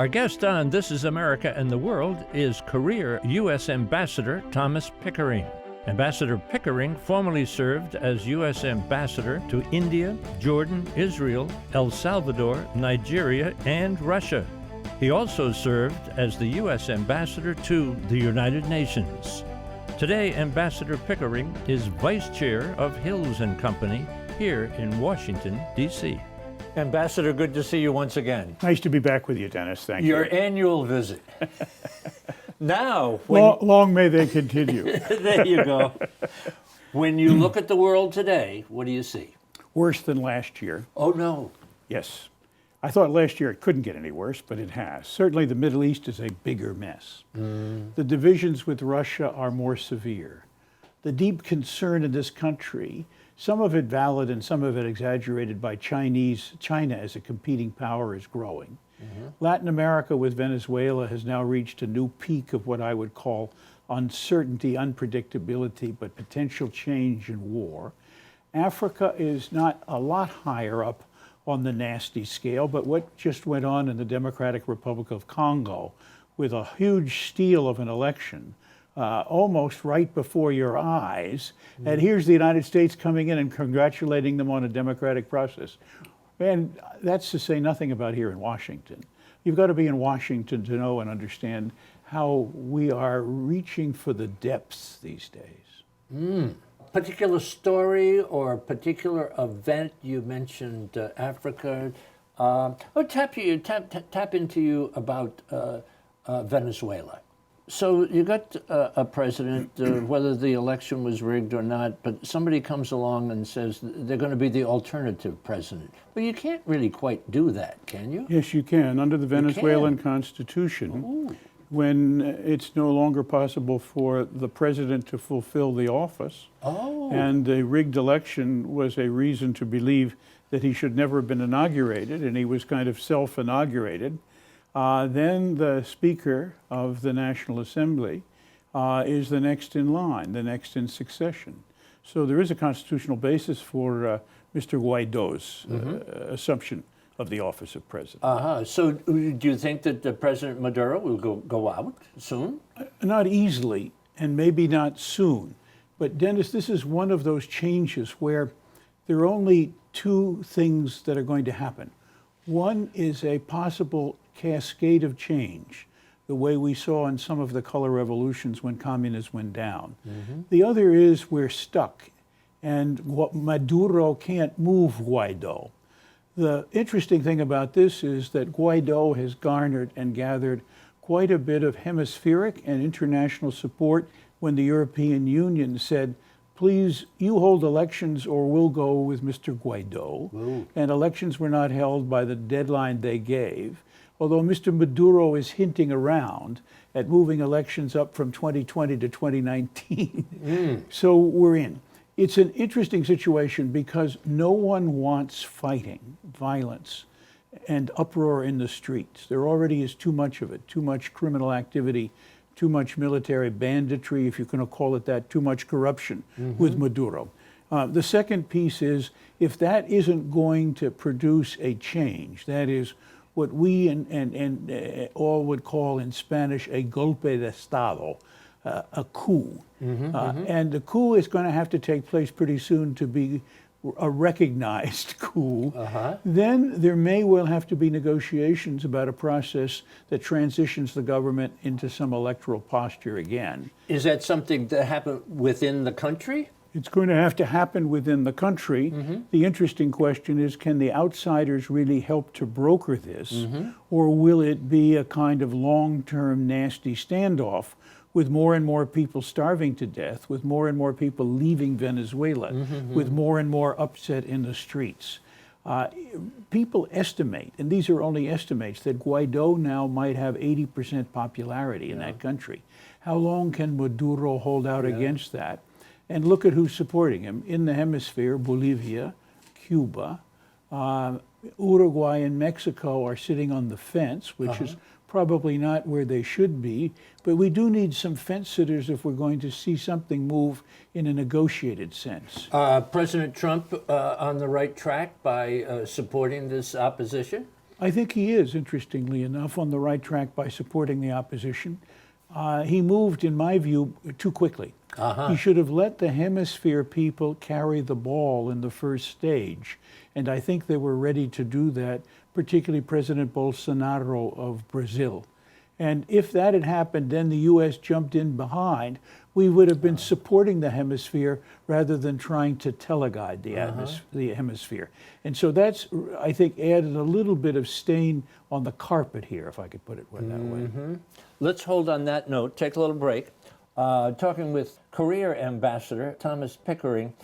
Our guest on This is America and the World is career U.S. Ambassador Thomas Pickering. Ambassador Pickering formerly served as U.S. Ambassador to India, Jordan, Israel, El Salvador, Nigeria, and Russia. He also served as the U.S. Ambassador to the United Nations. Today, Ambassador Pickering is Vice Chair of Hills and Company here in Washington, D.C. Ambassador, good to see you once again. Nice to be back with you, Dennis. Thank you. Your annual visit. Now, long may they continue. There you go. When you look at the world today, what do you see? Worse than last year. Oh, no. Yes. I thought last year it couldn't get any worse, but it has. Certainly the Middle East is a bigger mess. The divisions with Russia are more severe. The deep concern in this country, some of it valid and some of it exaggerated by China as a competing power, is growing. Latin America with Venezuela has now reached a new peak of what I would call uncertainty, unpredictability, but potential change in war. Africa is not a lot higher up on the nasty scale, but what just went on in the Democratic Republic of Congo with a huge steal of an election almost right before your eyes, and here's the United States coming in and congratulating them on a democratic process. And that's to say nothing about here in Washington. You've got to be in Washington to know and understand how we are reaching for the depths these days. Particular story or particular event? You mentioned Africa. Tap into you about Venezuela. So you got a president, whether the election was rigged or not, but somebody comes along and says they're going to be the alternative president. Well, you can't really quite do that, can you? Yes, you can. Under the Venezuelan Constitution, when it's no longer possible for the president to fulfill the office, and a rigged election was a reason to believe that he should never have been inaugurated, and he was kind of self-inaugurated, then the Speaker of the National Assembly is the next in line, the next in succession. So there is a constitutional basis for Mr. Guaido's assumption of the office of president. So do you think that President Maduro will go out soon? Not easily, and maybe not soon. But Dennis, this is one of those changes where there are only two things that are going to happen. One is a possible cascade of change, the way we saw in some of the color revolutions when communism went down. The other is we're stuck, and Maduro can't move Guaido. The interesting thing about this is that Guaido has garnered and gathered quite a bit of hemispheric and international support when the European Union said, please, you hold elections or we'll go with Mr. Guaido. And elections were not held by the deadline they gave, although Mr. Maduro is hinting around at moving elections up from 2020 to 2019. So we're in. It's an interesting situation because no one wants fighting, violence, and uproar in the streets. There already is too much of it, too much criminal activity, too much military banditry, if you're going to call it that, too much corruption with Maduro. The second piece is, if that isn't going to produce a change, that is what we and all would call in Spanish a golpe de Estado, a coup. And the coup is going to have to take place pretty soon to be a recognized coup. Then there may well have to be negotiations about a process that transitions the government into some electoral posture again. Is that something that happened within the country? It's going to have to happen within the country. The interesting question is, can the outsiders really help to broker this? Or will it be a kind of long-term nasty standoff with more and more people starving to death, with more and more people leaving Venezuela, with more and more upset in the streets? People estimate, and these are only estimates, that Guaido now might have 80% popularity in that country. How long can Maduro hold out against that? And look at who's supporting him. In the hemisphere, Bolivia, Cuba, Uruguay and Mexico are sitting on the fence, which is probably not where they should be, but we do need some fence sitters if we're going to see something move in a negotiated sense. President Trump on the right track by supporting this opposition? I think he is, interestingly enough, on the right track by supporting the opposition. He moved, in my view, too quickly. He should have let the hemisphere people carry the ball in the first stage. And I think they were ready to do that, particularly President Bolsonaro of Brazil. And if that had happened, then the U.S. jumped in behind, we would have been supporting the hemisphere rather than trying to teleguide the hemisphere. And so that's, I think, added a little bit of stain on the carpet here, if I could put it that way. Let's hold on that note, take a little break. Talking with Career Ambassador Thomas Pickering.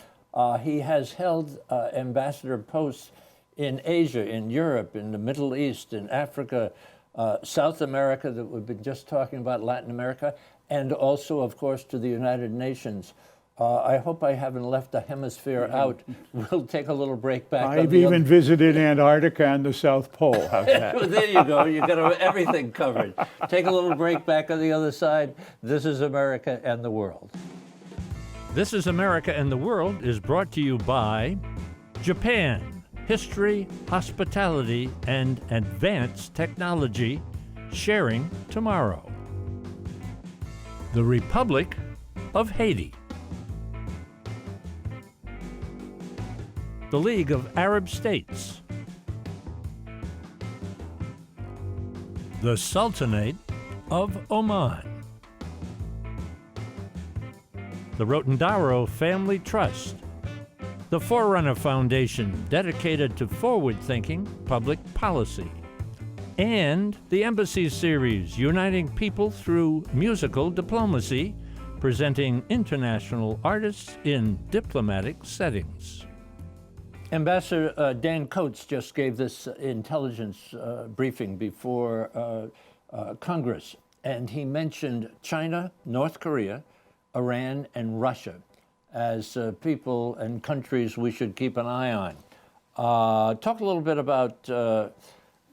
He has held ambassador posts in Asia, in Europe, in the Middle East, in Africa, South America that we've been just talking about, Latin America, and also, of course, to the United Nations. I hope I haven't left the hemisphere out. We'll take a little break back. I've even visited Antarctica and the South Pole. How's that? There you go. You got everything covered. Take a little break back on the other side. This is America and the World. This is America and the World is brought to you by Japan. History, hospitality, and advanced technology, sharing tomorrow. The Republic of Haiti. The League of Arab States. The Sultanate of Oman. The Rotondaro Family Trust. The Forerunner Foundation, dedicated to forward-thinking public policy. And the Embassy Series, uniting people through musical diplomacy, presenting international artists in diplomatic settings. Ambassador Dan Coats just gave this intelligence briefing before Congress, and he mentioned China, North Korea, Iran, and Russia as people and countries we should keep an eye on. Talk a little bit about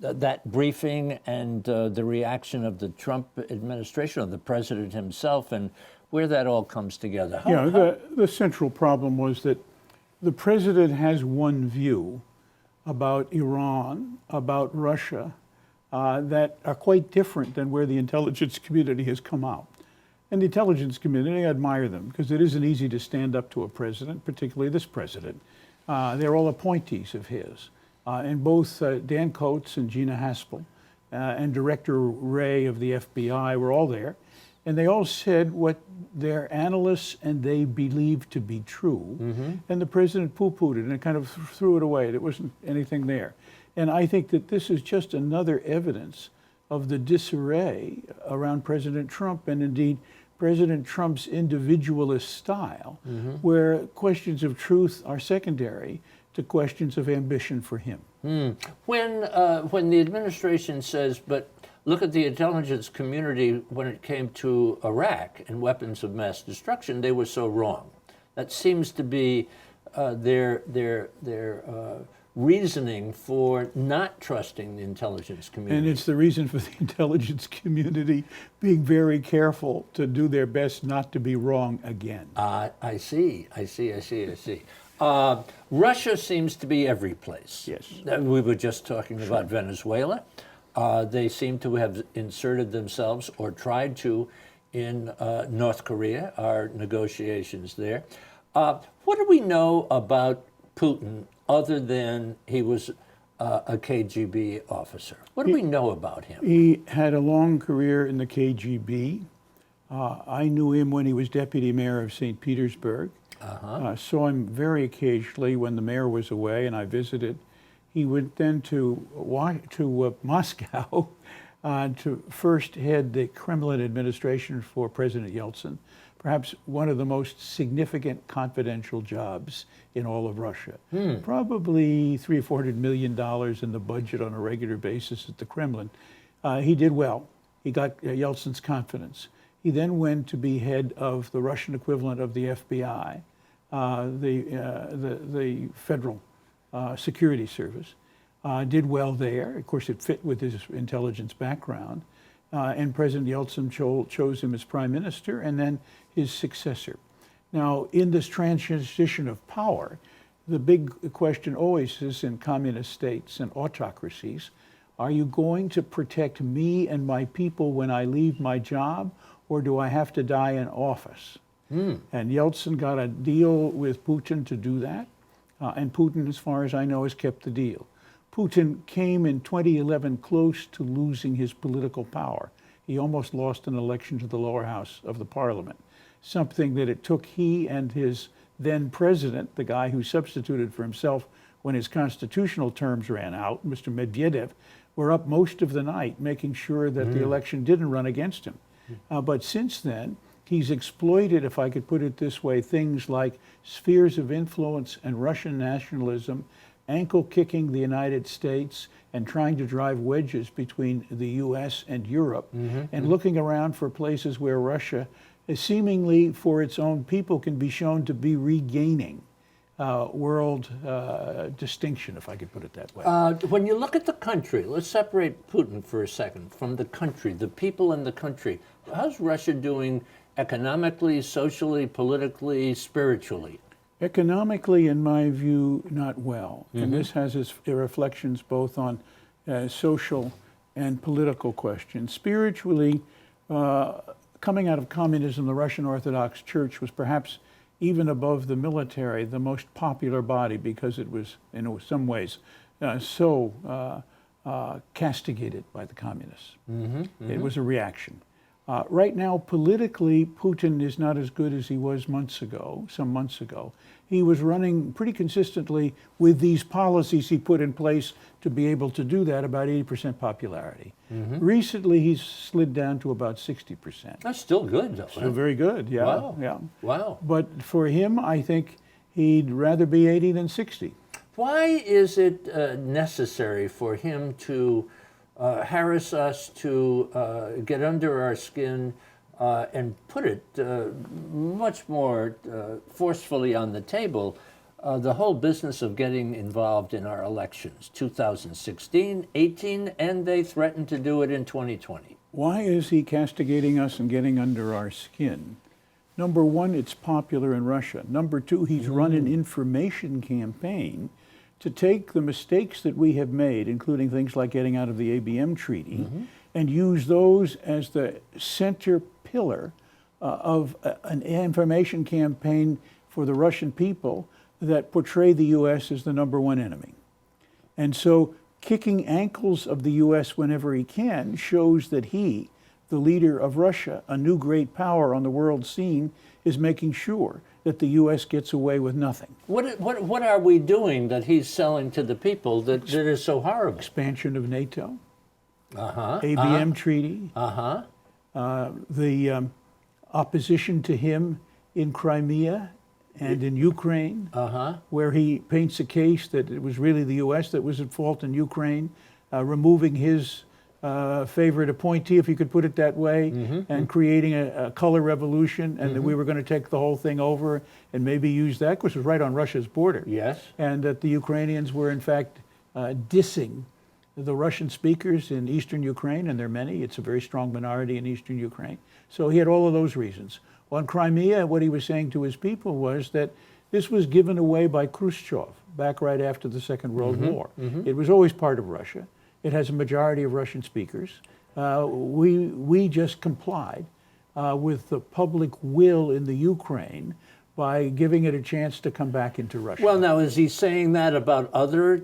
that briefing and the reaction of the Trump administration, of the president himself, and where that all comes together. The central problem was that the president has one view about Iran, about Russia, that are quite different than where the intelligence community has come out. And the intelligence community, I admire them, because it isn't easy to stand up to a president, particularly this president. They're all appointees of his. And both Dan Coats and Gina Haspel and Director Wray of the FBI were all there. And they all said what their analysts and they believed to be true. And the president poo-pooed it and kind of threw it away. There wasn't anything there. And I think that this is just another evidence of the disarray around President Trump, and indeed President Trump's individualist style, where questions of truth are secondary to questions of ambition for him. When the administration says, but look at the intelligence community when it came to Iraq and weapons of mass destruction, they were so wrong. That seems to be their reasoning for not trusting the intelligence community. And it's the reason for the intelligence community being very careful to do their best not to be wrong again. I see. Russia seems to be every place. Yes. We were just talking about Venezuela. They seem to have inserted themselves or tried to in North Korea, our negotiations there. What do we know about Putin other than he was a KGB officer? What do we know about him? He had a long career in the KGB. I knew him when he was deputy mayor of St. Petersburg. Saw him very occasionally when the mayor was away and I visited. He went then to Moscow to first head the Kremlin administration for President Yeltsin, perhaps one of the most significant confidential jobs in all of Russia. Probably $300 or $400 million in the budget on a regular basis at the Kremlin. He did well. He got Yeltsin's confidence. He then went to be head of the Russian equivalent of the FBI, the Federal Security Service. Did well there. Of course, it fit with his intelligence background. And President Yeltsin chose him as prime minister and then his successor. Now, in this transition of power, the big question always is in communist states and autocracies, Are you going to protect me and my people when I leave my job, or do I have to die in office? And Yeltsin got a deal with Putin to do that, and Putin, as far as I know, has kept the deal. Putin came in 2011 close to losing his political power. He almost lost an election to the lower house of the parliament, something that it took he and his then president, the guy who substituted for himself when his constitutional terms ran out, Mr. Medvedev, were up most of the night making sure that the election didn't run against him. But since then, he's exploited, if I could put it this way, things like spheres of influence and Russian nationalism, ankle-kicking the United States and trying to drive wedges between the U.S. and Europe, and looking around for places where Russia, seemingly for its own people, can be shown to be regaining world distinction, if I could put it that way. When you look at the country, let's separate Putin for a second from the country, the people in the country. How's Russia doing economically, socially, politically, spiritually? Economically, in my view, not well. And this has its reflections both on social and political questions. Spiritually, coming out of communism, the Russian Orthodox Church was perhaps even above the military, the most popular body, because it was, in some ways, so castigated by the communists. It was a reaction. Right now, politically, Putin is not as good as he was some months ago. He was running pretty consistently with these policies he put in place to be able to do that, about 80% popularity. Recently, he's slid down to about 60%. That's still good, though. Still very good, yeah. Wow. Yeah. Wow. But for him, I think he'd rather be 80 than 60. Why is it necessary for him to harass us, to get under our skin, and put it much more forcefully on the table, the whole business of getting involved in our elections, 2016, 18, and they threatened to do it in 2020? Why is he castigating us and getting under our skin? Number one, it's popular in Russia. Number two, he's run an information campaign to take the mistakes that we have made, including things like getting out of the ABM treaty, and use those as the center pillar of an information campaign for the Russian people that portray the U.S. as the number one enemy. And so kicking ankles of the U.S. whenever he can shows that he, the leader of Russia, a new great power on the world scene, is making sure that the U.S. gets away with nothing. What are we doing that he's selling to the people that is so horrible? Expansion of NATO, ABM treaty, the opposition to him in Crimea and in Ukraine, where he paints a case that it was really the U.S. that was at fault in Ukraine, removing his favorite appointee, if you could put it that way, and creating a color revolution, and that we were going to take the whole thing over and maybe use that, which was right on Russia's border. Yes. And that the Ukrainians were, in fact, dissing the Russian speakers in eastern Ukraine, and there are many. It's a very strong minority in eastern Ukraine. So he had all of those reasons. On Crimea, what he was saying to his people was that this was given away by Khrushchev back right after the Second World War. It was always part of Russia. It has a majority of Russian speakers. We just complied with the public will in the Ukraine by giving it a chance to come back into Russia. Well, now, is he saying that about other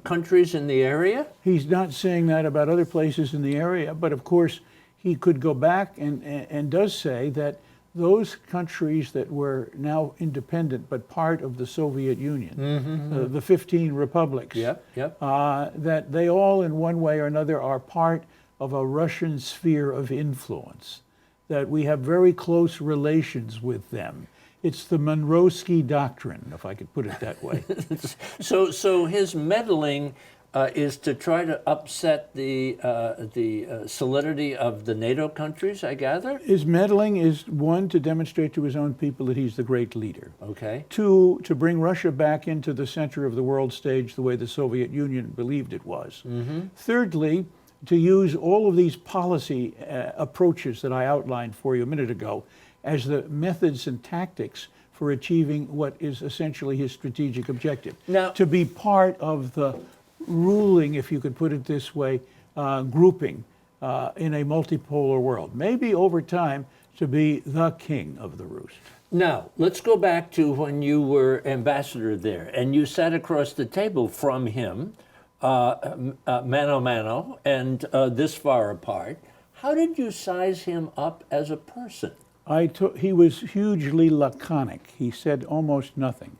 countries in the area? He's not saying that about other places in the area, but of course, he could go back and does say that those countries that were now independent but part of the Soviet Union, the 15 republics, that they all in one way or another are part of a Russian sphere of influence, that we have very close relations with them. It's the Monroesky Doctrine, if I could put it that way. So his meddling is to try to upset the solidity of the NATO countries, I gather? His meddling is, one, to demonstrate to his own people that he's the great leader. Okay. Two, to bring Russia back into the center of the world stage the way the Soviet Union believed it was. Thirdly, to use all of these policy approaches that I outlined for you a minute ago as the methods and tactics for achieving what is essentially his strategic objective. Now, to be part of the ruling, if you could put it this way, grouping in a multipolar world. Maybe over time to be the king of the roost. Now, let's go back to when you were ambassador there, and you sat across the table from him, mano a mano, and this far apart. How did you size him up as a person? He was hugely laconic. He said almost nothing.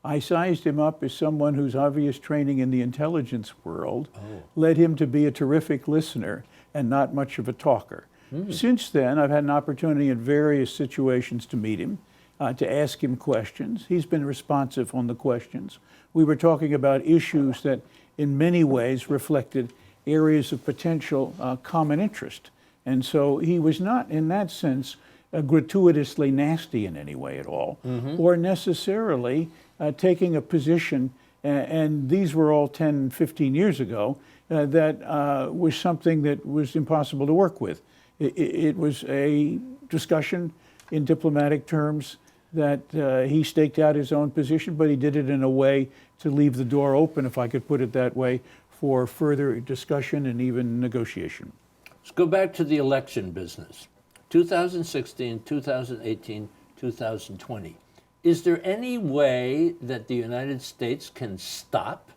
I sized him up as someone whose obvious training in the intelligence world led him to be a terrific listener and not much of a talker. Since then, I've had an opportunity in various situations to meet him, to ask him questions. He's been responsive on the questions. We were talking about issues that in many ways reflected areas of potential common interest. And so he was not, in that sense, gratuitously nasty in any way at all, or necessarily taking a position, and these were all 10, 15 years ago, that was something that was impossible to work with. It was a discussion in diplomatic terms that he staked out his own position, but he did it in a way to leave the door open, if I could put it that way, for further discussion and even negotiation. Let's go back to the election business. 2016, 2018, 2020. Is there any way that the United States can stop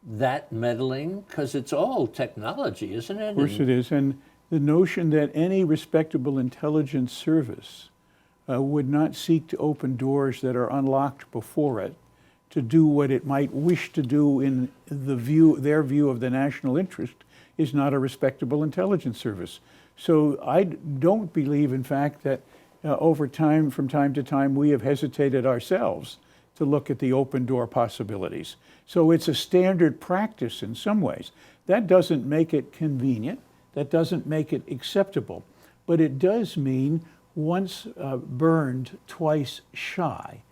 that meddling? Because it's all technology, isn't it? Of course it is. And the notion that any respectable intelligence service would not seek to open doors that are unlocked before it to do what it might wish to do in their view of the national interest is not a respectable intelligence service. So I don't believe, in fact, that over time, from time to time, we have hesitated ourselves to look at the open door possibilities. So it's a standard practice in some ways. That doesn't make it convenient. That doesn't make it acceptable. But it does mean once burned, twice shy.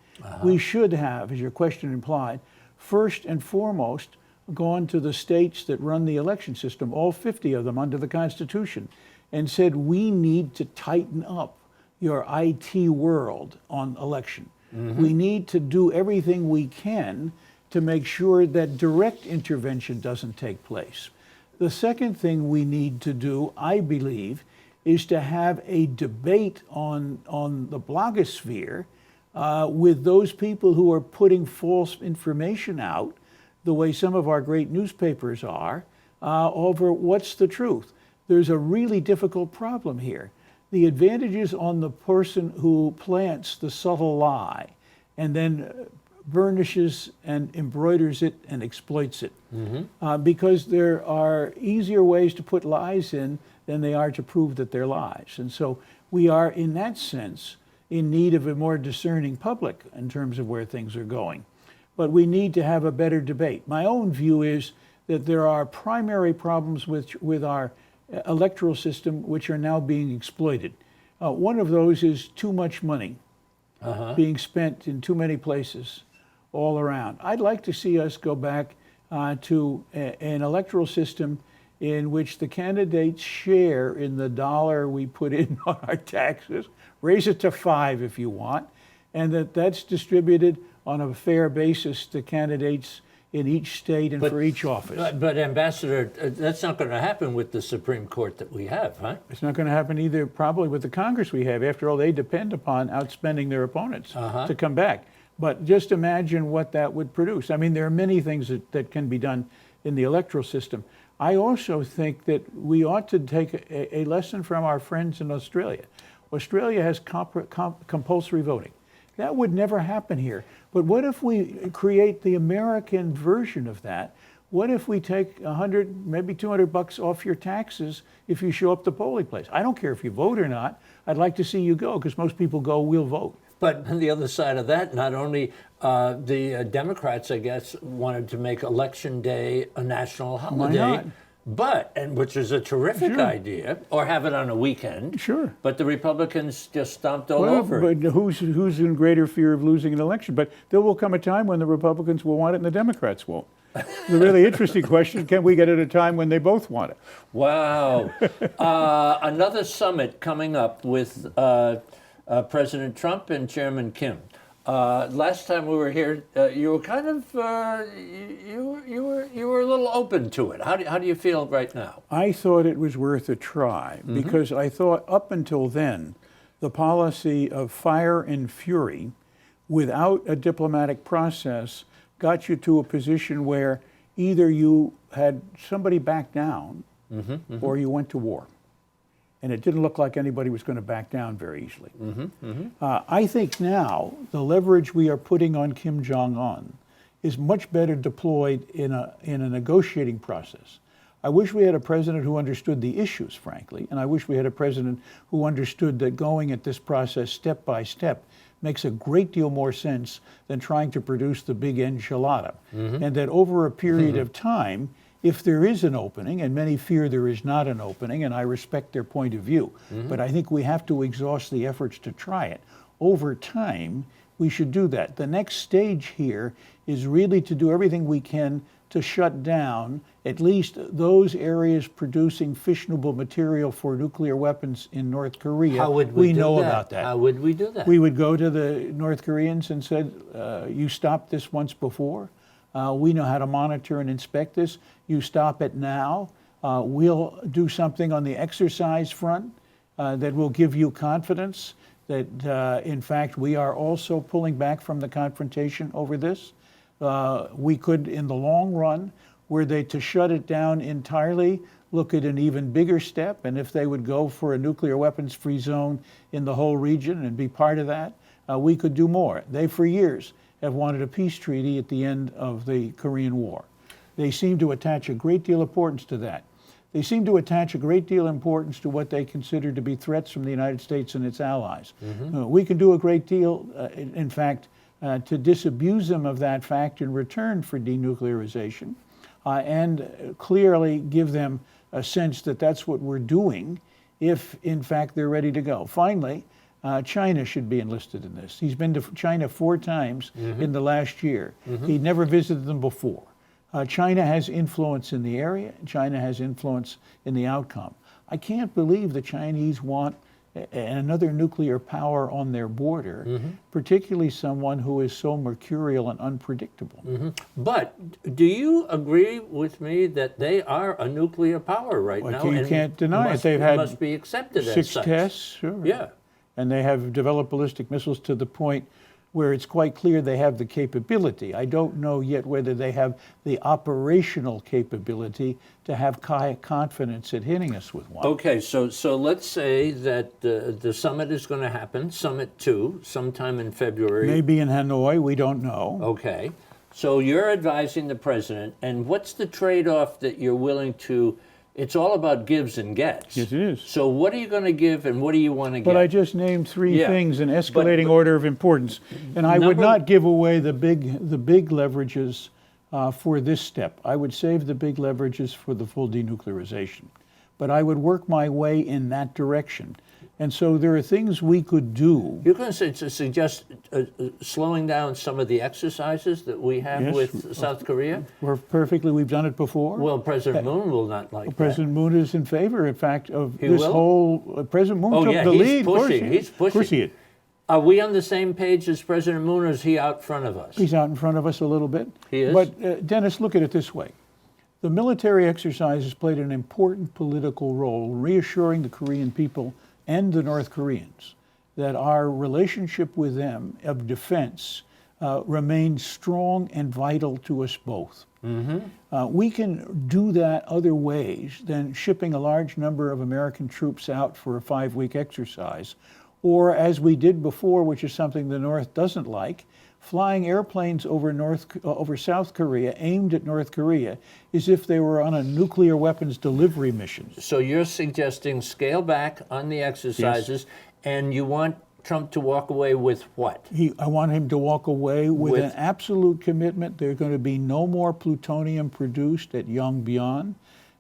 We should have, as your question implied, first and foremost, gone to the states that run the election system, all 50 of them under the Constitution, and said, we need to tighten up your IT world on election. We need to do everything we can to make sure that direct intervention doesn't take place. The second thing we need to do, I believe, is to have a debate on the blogosphere with those people who are putting false information out, the way some of our great newspapers are, over what's the truth. There's a really difficult problem here. The advantage is on the person who plants the subtle lie and then burnishes and embroiders it and exploits it. Because there are easier ways to put lies in than they are to prove that they're lies. And so we are, in that sense, in need of a more discerning public in terms of where things are going. But we need to have a better debate. My own view is that there are primary problems with our electoral system which are now being exploited. One of those is too much money being spent in too many places all around. I'd like to see us go back to an electoral system in which the candidates share in the dollar we put in on our taxes, raise it to 5 if you want, and that's distributed on a fair basis to candidates in each state and for each office. But Ambassador, that's not going to happen with the Supreme Court that we have, huh? It's not going to happen either probably with the Congress we have. After all, they depend upon outspending their opponents to come back. But just imagine what that would produce. I mean, there are many things that can be done in the electoral system. I also think that we ought to take a lesson from our friends in Australia. Australia has compulsory voting. That would never happen here. But what if we create the American version of that? What if we take $100, maybe $200 off your taxes if you show up to the polling place? I don't care if you vote or not. I'd like to see you go, because most people go, we'll vote. But on the other side of that, not only the Democrats, I guess, wanted to make Election Day a national holiday. Why not? And which is a terrific idea, or have it on a weekend. Sure. But the Republicans just stomped all over it. But who's in greater fear of losing an election? But there will come a time when the Republicans will want it and the Democrats won't. The really interesting question, can we get at a time when they both want it? Wow. Another summit coming up with President Trump and Chairman Kim. Last time we were here, you were kind of you were a little open to it. How do you feel right now? I thought it was worth a try because I thought up until then, the policy of fire and fury without a diplomatic process got you to a position where either you had somebody back down or you went to war. And it didn't look like anybody was going to back down very easily. I think now the leverage we are putting on Kim Jong-un is much better deployed in a negotiating process. I wish we had a president who understood the issues, frankly, and I wish we had a president who understood that going at this process step by step makes a great deal more sense than trying to produce the big enchilada. And that over a period of time, if there is an opening, and many fear there is not an opening, and I respect their point of view, but I think we have to exhaust the efforts to try it. Over time, we should do that. The next stage here is really to do everything we can to shut down at least those areas producing fissionable material for nuclear weapons in North Korea. How would we do know that? about that. How would we do that? We would go to the North Koreans and said, you stopped this once before. We know how to monitor and inspect this. You stop it now. We'll do something on the exercise front that will give you confidence that, in fact, we are also pulling back from the confrontation over this. We could, in the long run, were they to shut it down entirely, look at an even bigger step, and if they would go for a nuclear weapons-free zone in the whole region and be part of that, we could do more. They, for years, have wanted a peace treaty at the end of the Korean War. They seem to attach a great deal of importance to that. They seem to attach a great deal of importance to what they consider to be threats from the United States and its allies. We can do a great deal, in fact, to disabuse them of that fact in return for denuclearization, and clearly give them a sense that that's what we're doing if, in fact, they're ready to go. Finally, China should be enlisted in this. He's been to China 4 times in the last year. He'd never visited them before. China has influence in the area. China has influence in the outcome. I can't believe the Chinese want another nuclear power on their border, particularly someone who is so mercurial and unpredictable. But do you agree with me that they are a nuclear power right now? You can't deny it. They've had must be accepted as 6 such. tests, sure. Yeah. And they have developed ballistic missiles to the point where it's quite clear they have the capability. I don't know yet whether they have the operational capability to have confidence at hitting us with one. Okay, so let's say that the summit is going to happen, Summit 2, sometime in February. Maybe in Hanoi, we don't know. Okay, so you're advising the president, and what's the trade-off that you're willing to? It's all about gives and gets. Yes, it is. So what are you going to give and what do you want to get? But I just named 3 things in escalating order of importance. And I would not give away the big leverages for this step. I would save the big leverages for the full denuclearization. But I would work my way in that direction. And so there are things we could do. You're going to suggest slowing down some of the exercises that we have with South Korea? We've done it before. Well, President Moon will not like that. President Moon is in favor, in fact, of this whole... President Moon took the lead. He's pushing. Of course he is. Are we on the same page as President Moon, or is he out front of us? He's out in front of us a little bit. He is? But, Dennis, look at it this way. The military exercises played an important political role reassuring the Korean people and the North Koreans that our relationship with them of defense remains strong and vital to us both. We can do that other ways than shipping a large number of American troops out for a 5-week exercise, or as we did before, which is something the North doesn't like, flying airplanes over South Korea aimed at North Korea as if they were on a nuclear weapons delivery mission. So you're suggesting scale back on the exercises, and you want Trump to walk away with what? I want him to walk away with an absolute commitment. There's going to be no more plutonium produced at Yongbyon,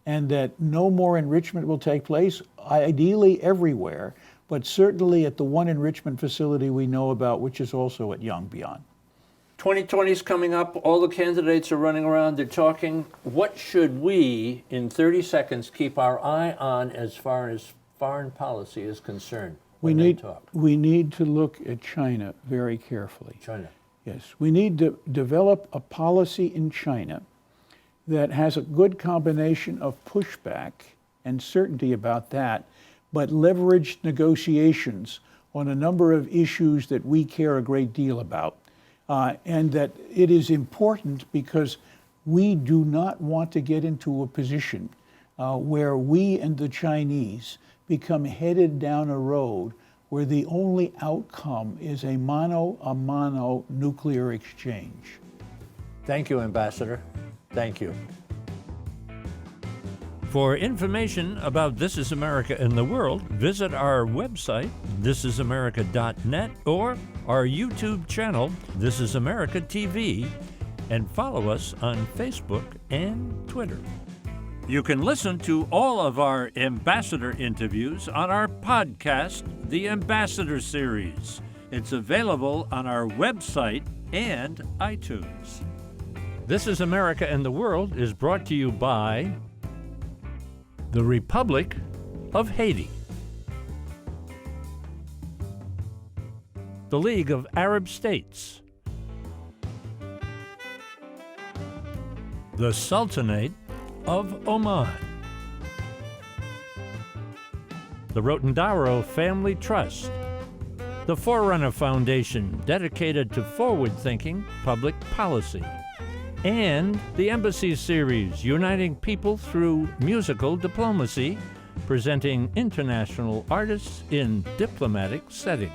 and that no more enrichment will take place, ideally everywhere, but certainly at the one enrichment facility we know about, which is also at Yongbyon. 2020 is coming up. All the candidates are running around. They're talking. What should we, in 30 seconds, keep our eye on as far as foreign policy is concerned when they talk? We need to look at China very carefully. China. Yes. We need to develop a policy in China that has a good combination of pushback and certainty about that, but leveraged negotiations on a number of issues that we care a great deal about. And that it is important because we do not want to get into a position where we and the Chinese become headed down a road where the only outcome is a mano-a-mano nuclear exchange. Thank you, Ambassador. Thank you. For information about This Is America in the World, visit our website, thisisamerica.net, or our YouTube channel, This Is America TV, and follow us on Facebook and Twitter. You can listen to all of our ambassador interviews on our podcast, The Ambassador Series. It's available on our website and iTunes. This Is America in the World is brought to you by the Republic of Haiti, the League of Arab States, the Sultanate of Oman, the Rotendaro Family Trust, the Forerunner Foundation, dedicated to forward-thinking public policy, and the Embassy Series, uniting people through musical diplomacy, presenting international artists in diplomatic settings.